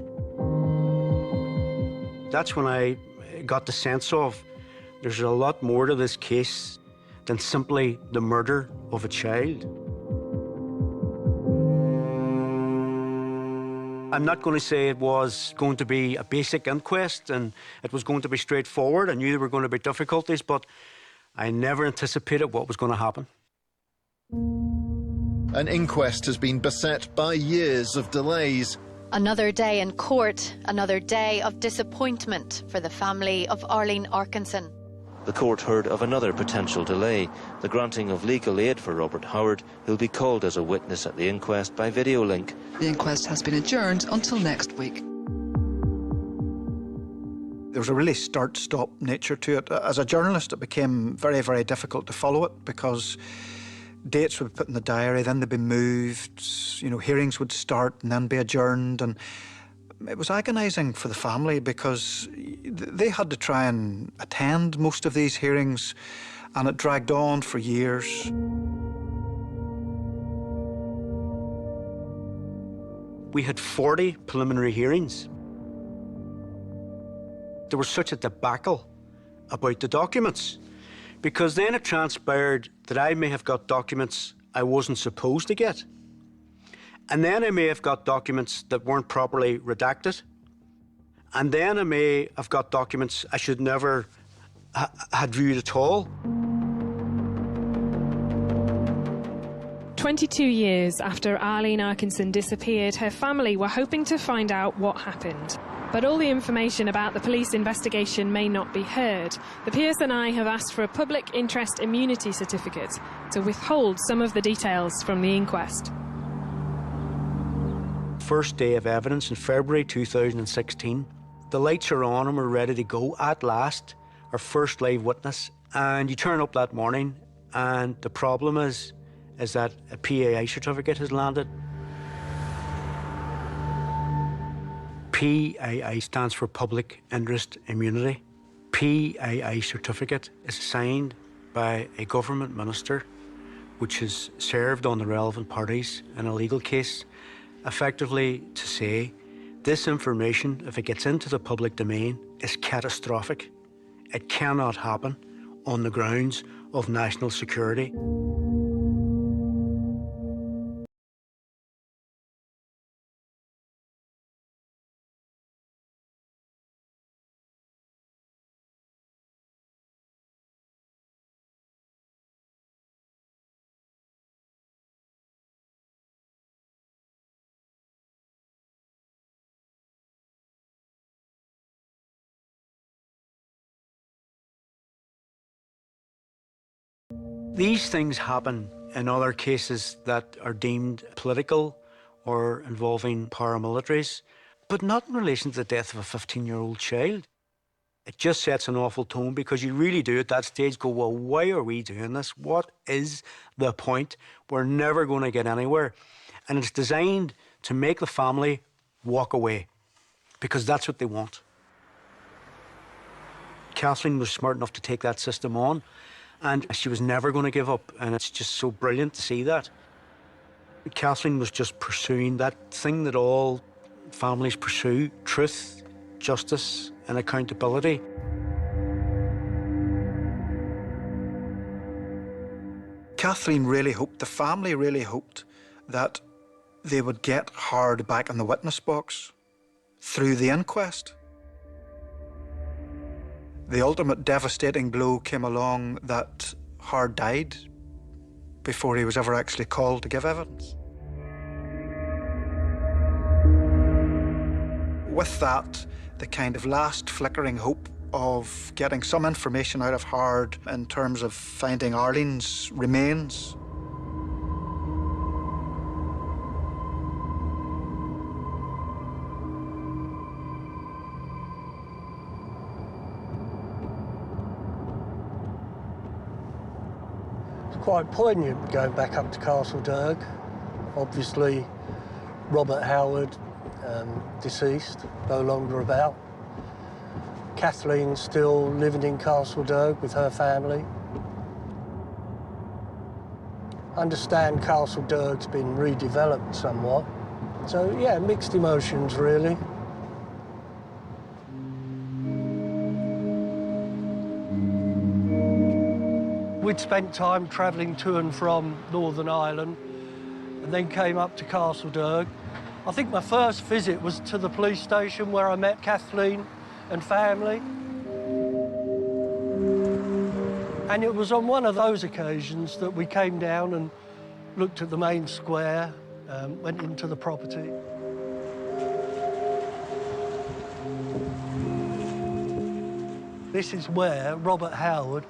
S11: That's when I got the sense of there's a lot more to this case than simply the murder of a child. I'm not going to say it was going to be a basic inquest and it was going to be straightforward. I knew there were going to be difficulties, but I never anticipated what was going to happen.
S10: An inquest has been beset by years of delays.
S23: Another day in court, another day of disappointment for the family of Arlene Arkinson.
S24: The court heard of another potential delay, the granting of legal aid for Robert Howard, who'll be called as a witness at the inquest by video link.
S25: The inquest has been adjourned until next week.
S13: There was a really start-stop nature to it. As a journalist, it became very, very difficult to follow it because dates would be put in the diary, then they'd be moved, you know, hearings would start and then be adjourned, and it was agonising for the family because they had to try and attend most of these hearings, and it dragged on for years.
S11: We had 40 preliminary hearings. There was such a debacle about the documents, because then it transpired that I may have got documents I wasn't supposed to get. And then I may have got documents that weren't properly redacted. And then I may have got documents I should never had viewed at all.
S5: 22 years after Arlene Arkinson disappeared, her family were hoping to find out what happened. But all the information about the police investigation may not be heard. The PSNI have asked for a public interest immunity certificate to withhold some of the details from the inquest.
S11: First day of evidence in February 2016. The lights are on and we're ready to go at last, our first live witness. And you turn up that morning and the problem is that a PAI certificate has landed. PII stands for Public Interest Immunity. PII certificate is signed by a government minister which has served on the relevant parties in a legal case, effectively to say this information, if it gets into the public domain, is catastrophic. It cannot happen on the grounds of national security. These things happen in other cases that are deemed political or involving paramilitaries, but not in relation to the death of a 15-year-old child. It just sets an awful tone because you really do at that stage go, well, why are we doing this? What is the point? We're never going to get anywhere. And it's designed to make the family walk away because that's what they want. Kathleen was smart enough to take that system on, and she was never going to give up, and it's just so brilliant to see that. Kathleen was just pursuing that thing that all families pursue: truth, justice, and accountability.
S13: Kathleen really hoped, the family really hoped, that they would get Howard back in the witness box through the inquest. The ultimate devastating blow came along that Howard died before he was ever actually called to give evidence. With that, the kind of last flickering hope of getting some information out of Howard in terms of finding Arlene's remains.
S22: Quite poignant going back up to Castlederg. Obviously, Robert Howard, deceased, no longer about. Kathleen still living in Castlederg with her family. Understand Castlederg's been redeveloped somewhat. So yeah, mixed emotions really. We'd spent time travelling to and from Northern Ireland and then came up to Castlederg. I think my first visit was to the police station where I met Kathleen and family. And it was on one of those occasions that we came down and looked at the main square, went into the property. This is where Robert Howard,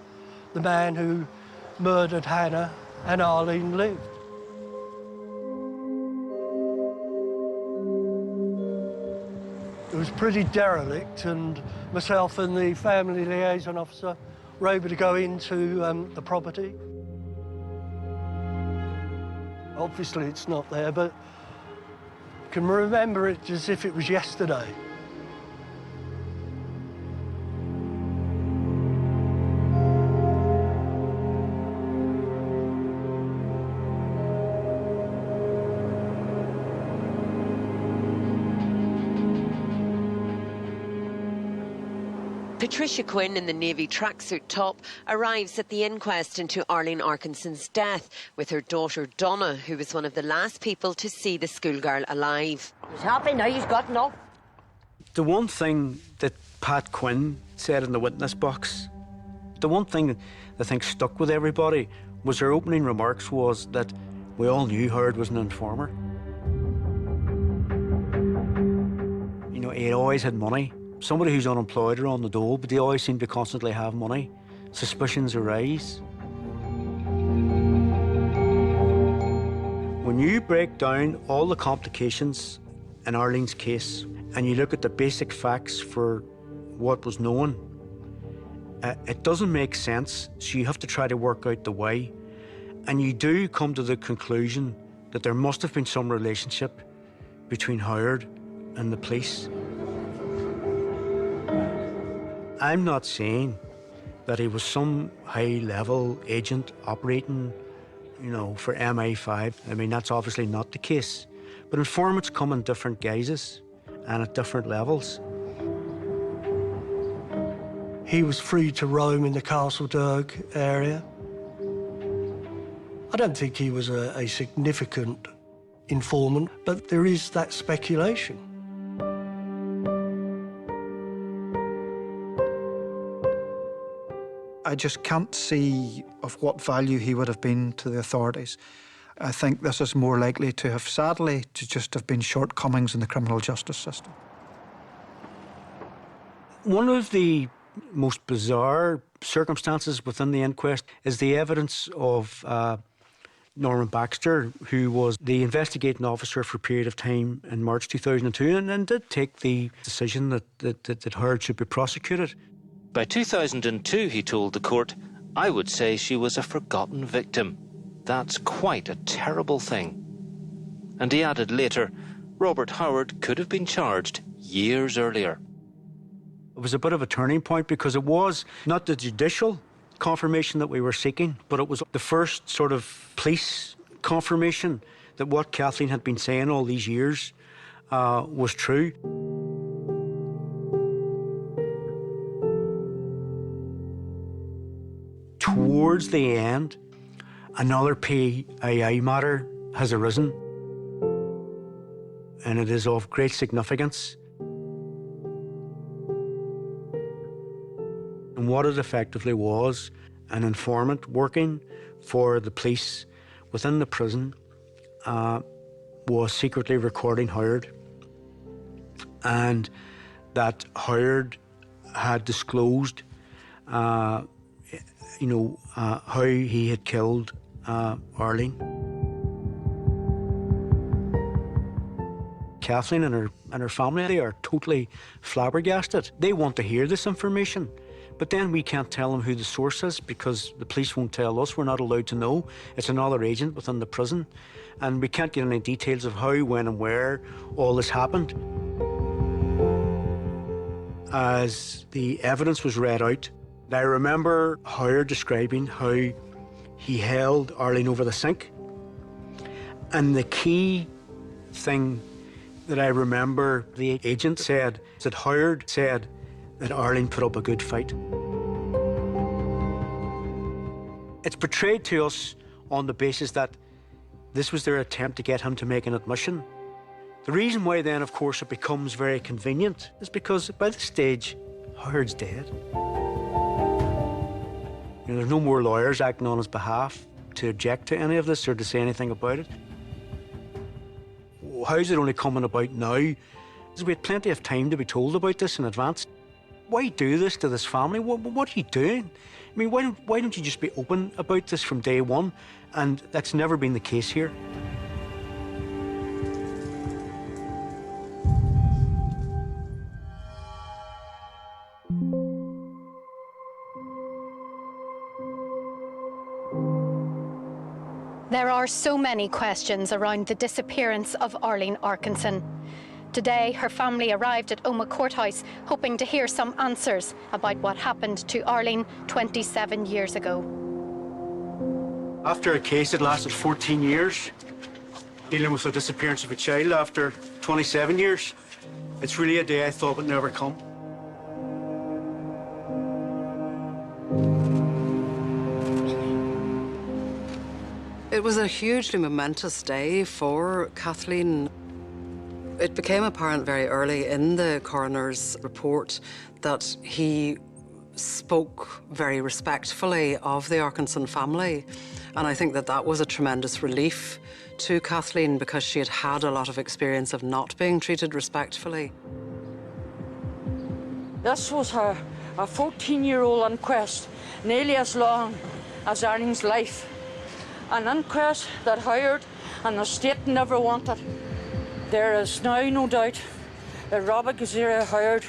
S22: the man who murdered Hannah and Arlene, lived. It was pretty derelict, and myself and the family liaison officer were able to go into the property. Obviously it's not there, but I can remember it as if it was yesterday.
S4: Patricia Quinn in the navy tracksuit top arrives at the inquest into Arlene Arkinson's death with her daughter Donna, who was one of the last people to see the schoolgirl alive.
S14: He's happy now, he's got no.
S11: The one thing that Pat Quinn said in the witness box, the one thing that I think stuck with everybody was her opening remarks was that we all knew Howard was an informer. You know, he always had money. Somebody who's unemployed or on the dole, but they always seem to constantly have money. Suspicions arise. When you break down all the complications in Arlene's case and you look at the basic facts for what was known, it doesn't make sense, so you have to try to work out the why. And you do come to the conclusion that there must have been some relationship between Howard and the police. I'm not saying that he was some high-level agent operating, you know, for MI5. I mean, that's obviously not the case. But informants come in different guises and at different levels.
S22: He was free to roam in the Castlederg area. I don't think he was a significant informant, but there is that speculation.
S13: I just can't see of what value he would have been to the authorities. I think this is more likely to have, sadly, to just have been shortcomings in the criminal justice system.
S11: One of the most bizarre circumstances within the inquest is the evidence of Norman Baxter, who was the investigating officer for a period of time in March 2002 and did take the decision that Howard should be prosecuted.
S24: By 2002, he told the court, I would say she was a forgotten victim. That's quite a terrible thing. And he added later, Robert Howard could have been charged years earlier.
S11: It was a bit of a turning point because it was not the judicial confirmation that we were seeking, but it was the first sort of police confirmation that what Kathleen had been saying all these years was true. Towards the end, another PII matter has arisen, and it is of great significance. And what it effectively was, an informant working for the police within the prison was secretly recording Howard, and that Howard had disclosed how he had killed Arlene. Kathleen and her family, they are totally flabbergasted. They want to hear this information, but then we can't tell them who the source is because the police won't tell us. We're not allowed to know. It's another agent within the prison, and we can't get any details of how, when and where all this happened. As the evidence was read out, I remember Howard describing how he held Arlene over the sink. And the key thing that I remember the agent said is that Howard said that Arlene put up a good fight. It's portrayed to us on the basis that this was their attempt to get him to make an admission. The reason why then, of course, it becomes very convenient is because by this stage, Howard's dead. You know, there's no more lawyers acting on his behalf to object to any of this or to say anything about it. How is it only coming about now? Because we had plenty of time to be told about this in advance. Why do this to this family? What are you doing? I mean, why don't you just be open about this from day one? And that's never been the case here.
S23: There are so many questions around the disappearance of Arlene Arkinson. Today, her family arrived at Omagh Courthouse hoping to hear some answers about what happened to Arlene 27 years ago.
S11: After a case that lasted 14 years, dealing with the disappearance of a child after 27 years, it's really a day I thought would never come.
S14: It was a hugely momentous day for Kathleen. It became apparent very early in the coroner's report that he spoke very respectfully of the Arkinson family. And I think that that was a tremendous relief to Kathleen because she had had a lot of experience of not being treated respectfully.
S19: This was a 14-year-old inquest, nearly as long as Arlene's life. An inquest that Howard and the state never wanted. There is now no doubt that Robert Lesarian Howard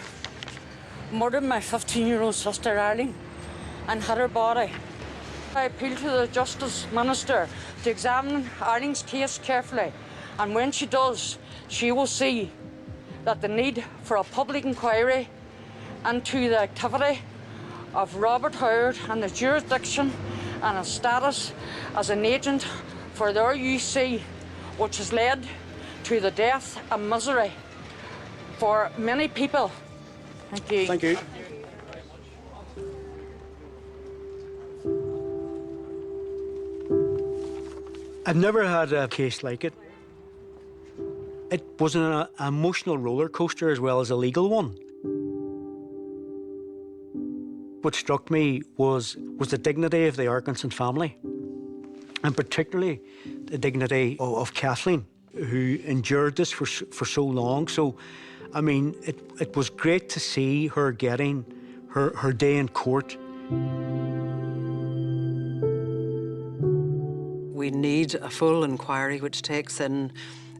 S19: murdered my 15-year-old sister Arlene and hid her body. I appeal to the Justice Minister to examine Arlene's case carefully, and when she does, she will see that the need for a public inquiry into the activity of Robert Howard and the jurisdiction and his status as an agent for the RUC, which has led to the death and misery for many people. Thank you.
S11: Thank you. I've never had a case like it. It was an emotional roller coaster as well as a legal one. What struck me was the dignity of the Arkinson family, and particularly the dignity of Kathleen, who endured this for so long. So, I mean, it was great to see her getting her day in court.
S14: We need a full inquiry which takes in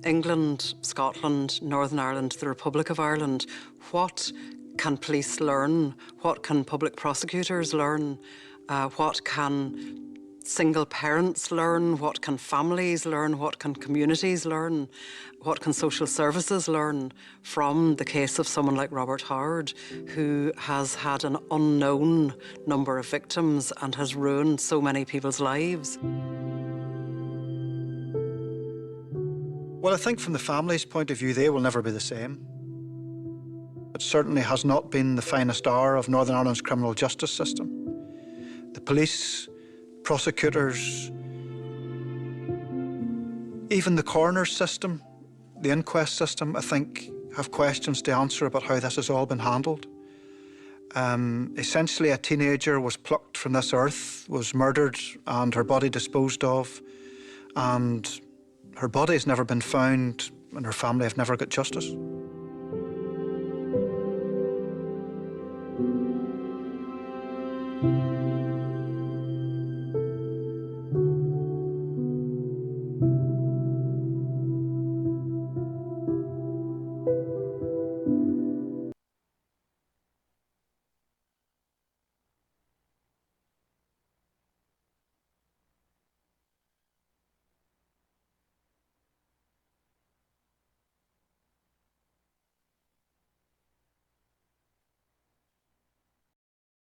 S14: England, Scotland, Northern Ireland, the Republic of Ireland. What can police learn? What can public prosecutors learn? What can single parents learn? What can families learn? What can communities learn? What can social services learn from the case of someone like Robert Howard, who has had an unknown number of victims and has ruined so many people's lives?
S13: Well, I think from the family's point of view, they will never be the same. It certainly has not been the finest hour of Northern Ireland's criminal justice system. The police, prosecutors, even the coroner's system, the inquest system, I think, have questions to answer about how this has all been handled. Essentially, a teenager was plucked from this earth, was murdered, and her body disposed of, and her body has never been found, and her family have never got justice.